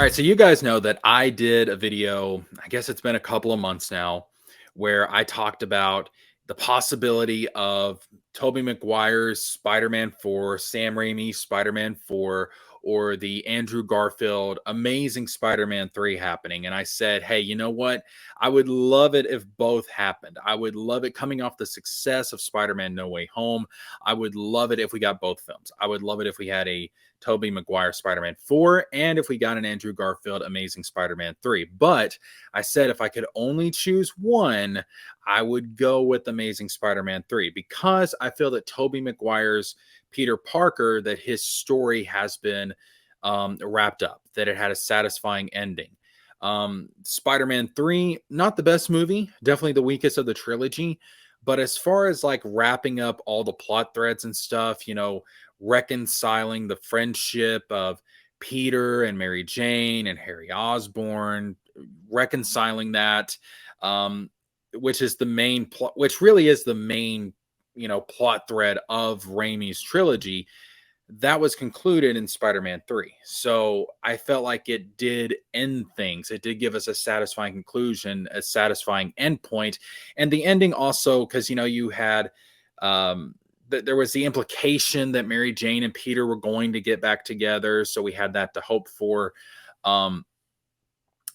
All right, so you guys know that I did a video, I guess it's been a couple of months now, where I talked about the possibility of Tobey Maguire's Spider-Man 4, Sam Raimi's Spider-Man 4, or the Andrew Garfield Amazing Spider-Man 3 happening. And I said, hey, you know what? I would love it if both happened. I would love it coming off the success of Spider-Man No Way Home. I would love it if we got both films. I would love it if we had a Tobey Maguire Spider-Man 4 and if we got an Andrew Garfield Amazing Spider-Man 3. But I said if I could only choose one, I would go with Amazing Spider-Man 3 because I feel that Tobey Maguire's Peter Parker, that his story has been wrapped up, that it had a satisfying ending. Spider-Man 3, not the best movie, definitely the weakest of the trilogy. But as far as like wrapping up all the plot threads and stuff, reconciling the friendship of Peter and Mary Jane and Harry Osborn, reconciling that, which is the main plot, which really is the main, plot thread of Raimi's trilogy. That was concluded in Spider-Man 3. So I felt like it did end things. It did give us a satisfying conclusion, a satisfying endpoint. And the ending also, because you had there was the implication that Mary Jane and Peter were going to get back together. So we had that to hope for.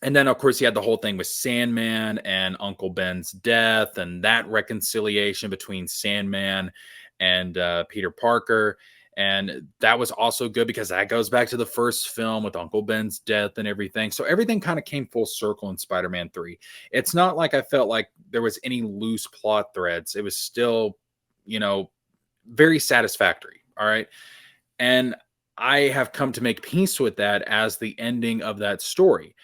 And then, of course, you had the whole thing with Sandman and Uncle Ben's death and that reconciliation between Sandman and Peter Parker. And that was also good because that goes back to the first film with Uncle Ben's death and everything. So everything kind of came full circle in Spider-Man 3. It's not like I felt like there was any loose plot threads. It was still, very satisfactory. All right. And I have come to make peace with that as the ending of that story.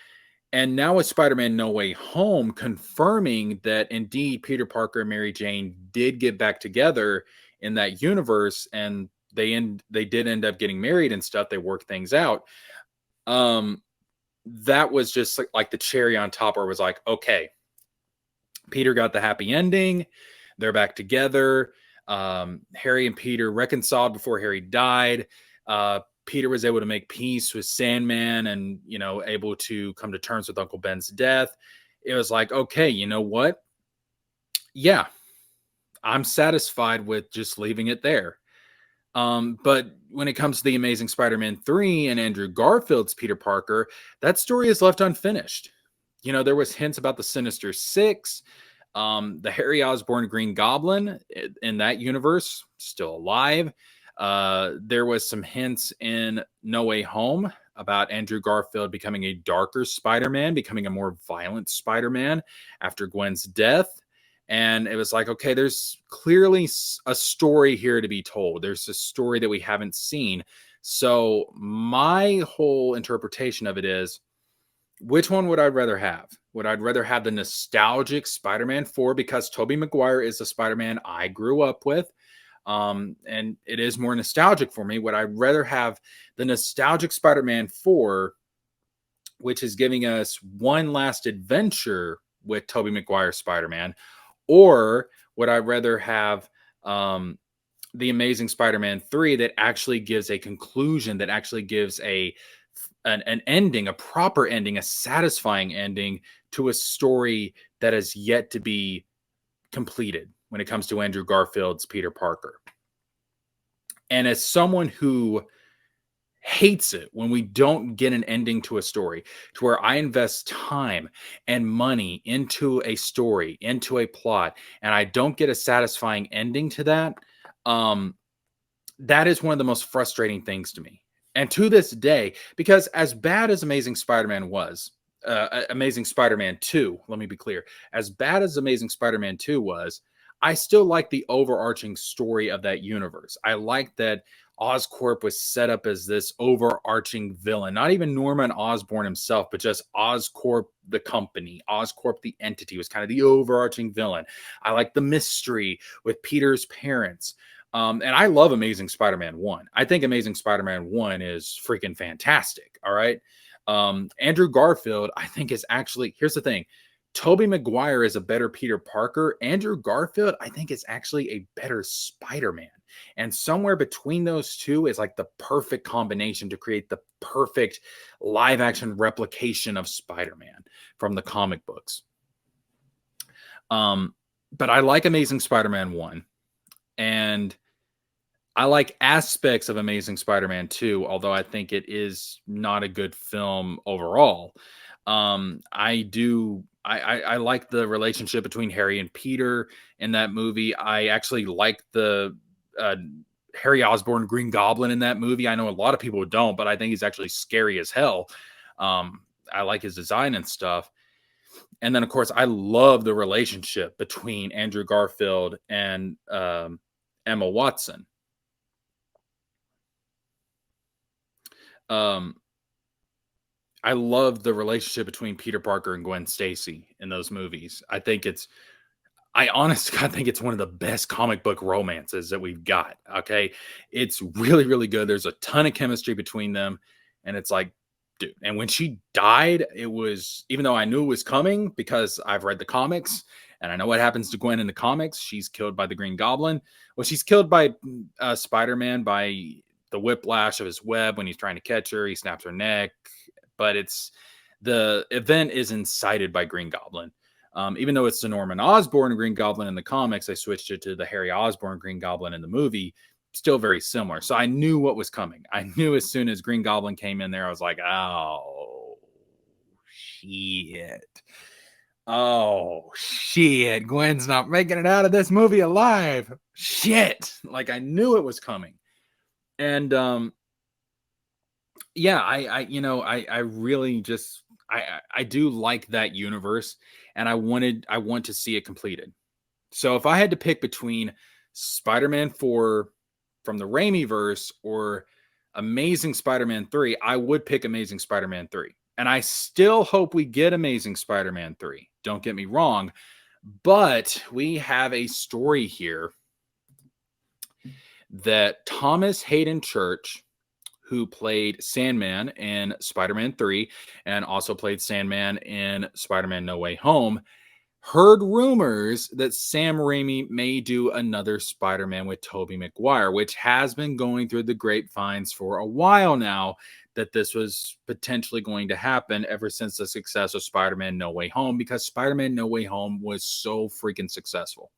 And now with Spider-Man No Way Home confirming that indeed Peter Parker and Mary Jane did get back together in that universe, and they did end up getting married and stuff. They worked things out. That was just like the cherry on top, where it was like, okay, Peter got the happy ending. They're back together. Harry and Peter reconciled before Harry died. Peter was able to make peace with Sandman and, able to come to terms with Uncle Ben's death. It was like, okay, you know what? Yeah, I'm satisfied with just leaving it there. But when it comes to the Amazing Spider-Man 3 and Andrew Garfield's Peter Parker, that story is left unfinished. There was hints about the Sinister Six, the Harry Osborn Green Goblin in that universe, still alive. There was some hints in No Way Home about Andrew Garfield becoming a darker Spider-Man, becoming a more violent Spider-Man after Gwen's death. And it was like, okay, there's clearly a story here to be told. There's a story that we haven't seen. So my whole interpretation of it is, which one would I rather have? Would I rather have the nostalgic Spider-Man 4 because Tobey Maguire is the Spider-Man I grew up with? And it is more nostalgic for me. Would I rather have the nostalgic Spider-Man 4, which is giving us one last adventure with Tobey Maguire Spider-Man? Or would I rather have the Amazing Spider-Man 3 that actually gives a conclusion, that actually gives an ending, a proper ending, a satisfying ending to a story that is yet to be completed when it comes to Andrew Garfield's Peter Parker? And as someone who hates it when we don't get an ending to a story, to where I invest time and money into a story, into a plot, and I don't get a satisfying ending to that, that is one of the most frustrating things to me. And to this day, because as bad as Amazing Spider-Man was, Amazing Spider-Man 2, let me be clear, as bad as Amazing Spider-Man 2 was, I still like the overarching story of that universe. I like that Oscorp was set up as this overarching villain, not even Norman Osborn himself, but just Oscorp, the company, Oscorp, the entity, was kind of the overarching villain. I like the mystery with Peter's parents. And I love Amazing Spider-Man 1. I think Amazing Spider-Man 1 is freaking fantastic. All right. Andrew Garfield, I think, is actually, here's the thing. Tobey Maguire is a better Peter Parker. Andrew Garfield, I think, is actually a better Spider-Man. And somewhere between those two is like the perfect combination to create the perfect live action replication of Spider-Man from the comic books. But I like Amazing Spider-Man 1, and I like aspects of Amazing Spider-Man 2, although I think it is not a good film overall. I like the relationship between Harry and Peter in that movie. I actually like the uh, Harry Osborn Green Goblin in that movie. I know a lot of people don't, but I think he's actually scary as hell. I like his design and stuff. And then, of course, I love the relationship between Andrew Garfield and Emma Watson. Um, I love the relationship between Peter Parker and Gwen Stacy in those movies. I honestly I think it's one of the best comic book romances that we've got. Okay. It's really, really good. There's a ton of chemistry between them. And it's like, dude. And when she died, it was, even though I knew it was coming because I've read the comics and I know what happens to Gwen in the comics, she's killed by the Green Goblin. Well, she's killed by Spider Man by the whiplash of his web when he's trying to catch her. He snaps her neck. But the event is incited by Green Goblin. Even though it's the Norman Osborn Green Goblin in the comics, I switched it to the Harry Osborn Green Goblin in the movie. Still very similar. So I knew what was coming. I knew as soon as Green Goblin came in there, I was like, oh, shit. Oh, shit. Gwen's not making it out of this movie alive. Shit. Like I knew it was coming. And yeah, I really just I do like that universe, and I want to see it completed. So if I had to pick between Spider-Man 4 from the Raimi verse or Amazing Spider-Man 3, I would pick Amazing Spider-Man 3. And I still hope we get Amazing Spider-Man 3. Don't get me wrong, but we have a story here that Thomas Hayden Church, who played Sandman in Spider-Man 3 and also played Sandman in Spider-Man No Way Home, heard rumors that Sam Raimi may do another Spider-Man with Tobey Maguire, which has been going through the grapevines for a while now that this was potentially going to happen ever since the success of Spider-Man No Way Home, because Spider-Man No Way Home was so freaking successful.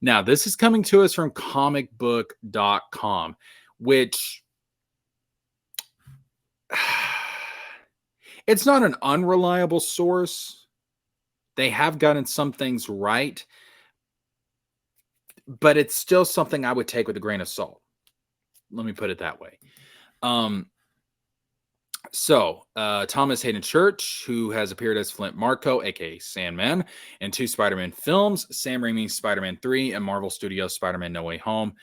Now, this is coming to us from comicbook.com, which it's not an unreliable source. They have gotten some things right, but it's still something I would take with a grain of salt. Let me put it that way. Thomas Hayden Church, who has appeared as Flint Marko, aka Sandman, in 2 Spider-Man films, Sam Raimi's Spider-Man 3 and Marvel Studios' Spider-Man No Way Home.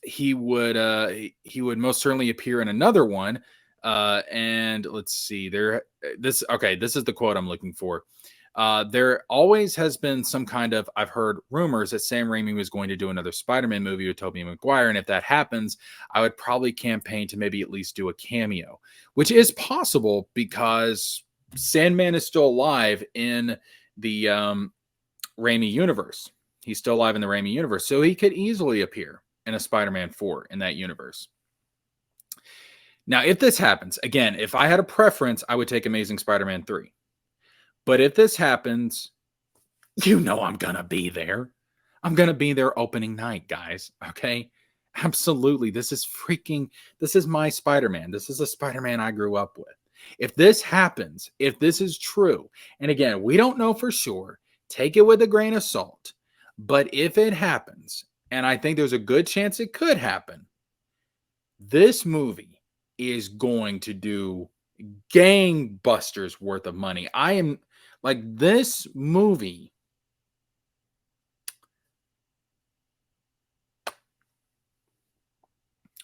He would most certainly appear in another one. And let's see, this is the quote I'm looking for. There always has been some kind of, I've heard rumors that Sam Raimi was going to do another Spider-Man movie with Tobey Maguire. And if that happens, I would probably campaign to maybe at least do a cameo, which is possible because Sandman is still alive in the Raimi universe. He's still alive in the Raimi universe. So he could easily appear in a Spider-Man 4 in that universe. Now, if this happens, again, if I had a preference, I would take Amazing Spider-Man 3. But if this happens, you know I'm going to be there. I'm going to be there opening night, guys. Okay? Absolutely. This is my Spider-Man. This is a Spider-Man I grew up with. If this happens, if this is true, and again, we don't know for sure, take it with a grain of salt. But if it happens, and I think there's a good chance it could happen, this movie is going to do gangbusters worth of money. I am like, this movie,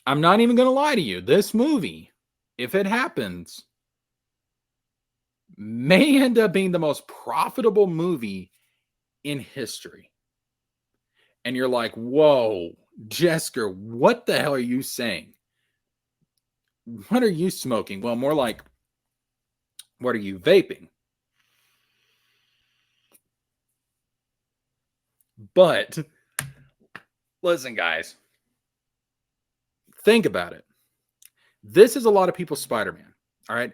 I'm not even going to lie to you. This movie, if it happens, may end up being the most profitable movie in history. And you're like, whoa, Jesker, what the hell are you saying? What are you smoking? Well, more like, what are you vaping? But Listen, guys, think about it. This is a lot of people's Spider-Man. All right.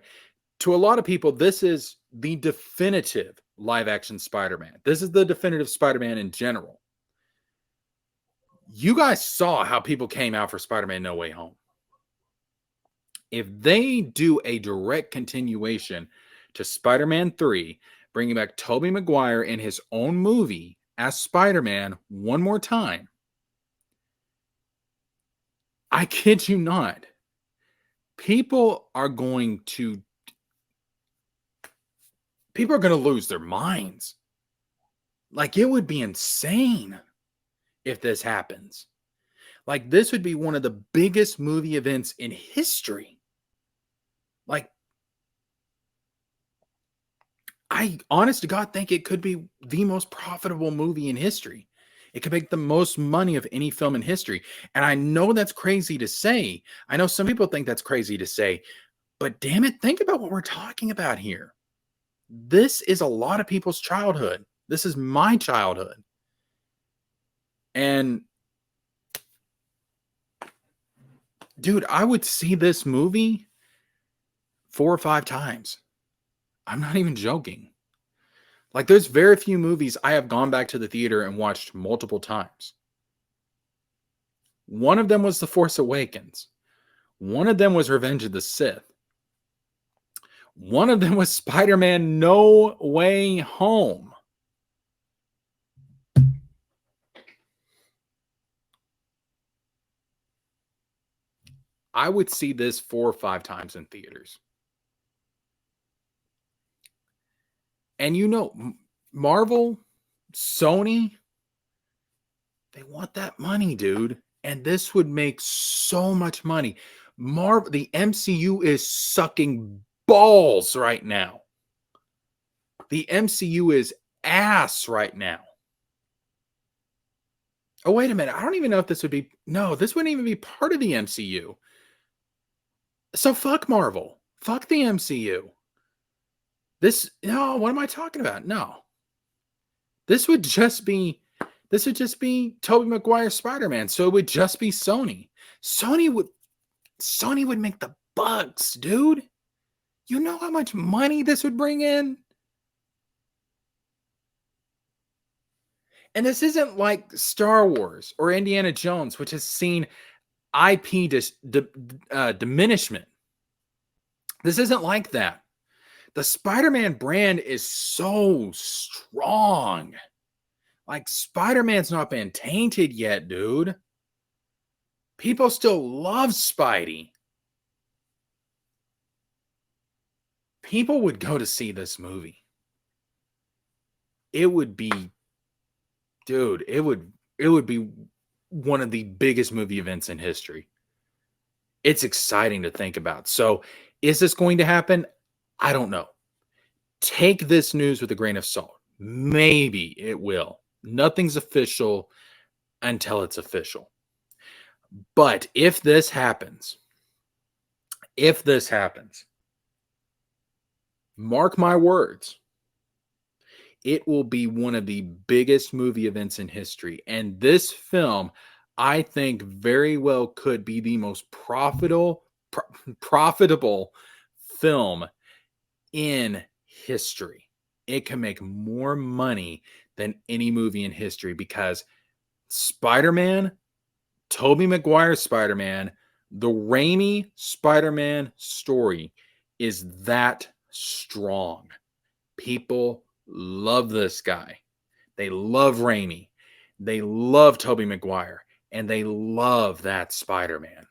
To a lot of people, this is the definitive live action Spider-Man. This is the definitive Spider-Man in general. You guys saw how people came out for Spider-Man No Way Home. If they do a direct continuation to Spider-Man 3, bringing back Tobey Maguire in his own movie as Spider-Man one more time, I kid you not, people are going to lose their minds. Like, it would be insane if this happens. Like, this would be one of the biggest movie events in history. Like, I honest to God think it could be the most profitable movie in history. It could make the most money of any film in history. And I know that's crazy to say. I know some people think that's crazy to say, but damn it, think about what we're talking about here. This is a lot of people's childhood. This is my childhood. And dude, I would see this movie 4 or 5 times. I'm not even joking. Like, there's very few movies I have gone back to the theater and watched multiple times. One of them was The Force Awakens. One of them was Revenge of the Sith. One of them was Spider-Man No Way Home. I would see this 4 or 5 times in theaters. And you know, Marvel, Sony, they want that money, dude. And this would make so much money. The MCU is sucking balls right now. The MCU is ass right now. Oh, wait a minute. I don't even know if this would be... No, this wouldn't even be part of the MCU. So fuck Marvel. Fuck the MCU. No, what am I talking about? No. This would just be Tobey Maguire Spider-Man. So it would just be Sony. Sony would make the bucks, dude. You know how much money this would bring in? And this isn't like Star Wars or Indiana Jones, which has seen IP diminishment. This isn't like that. The Spider-Man brand is so strong. Like, Spider-Man's not been tainted yet, dude. People still love Spidey. People would go to see this movie. It would be, dude, it would be one of the biggest movie events in history. It's exciting to think about. So, is this going to happen? I don't know. Take this news with a grain of salt. Maybe it will. Nothing's official until it's official. But if this happens, mark my words, it will be one of the biggest movie events in history. And this film, I think, very well could be the most profitable film in history. It can make more money than any movie in history because Spider-Man, Tobey Maguire Spider-Man, the Raimi Spider-Man story is that strong. People love this guy. They love Raimi. They love Tobey Maguire. And they love that Spider-Man.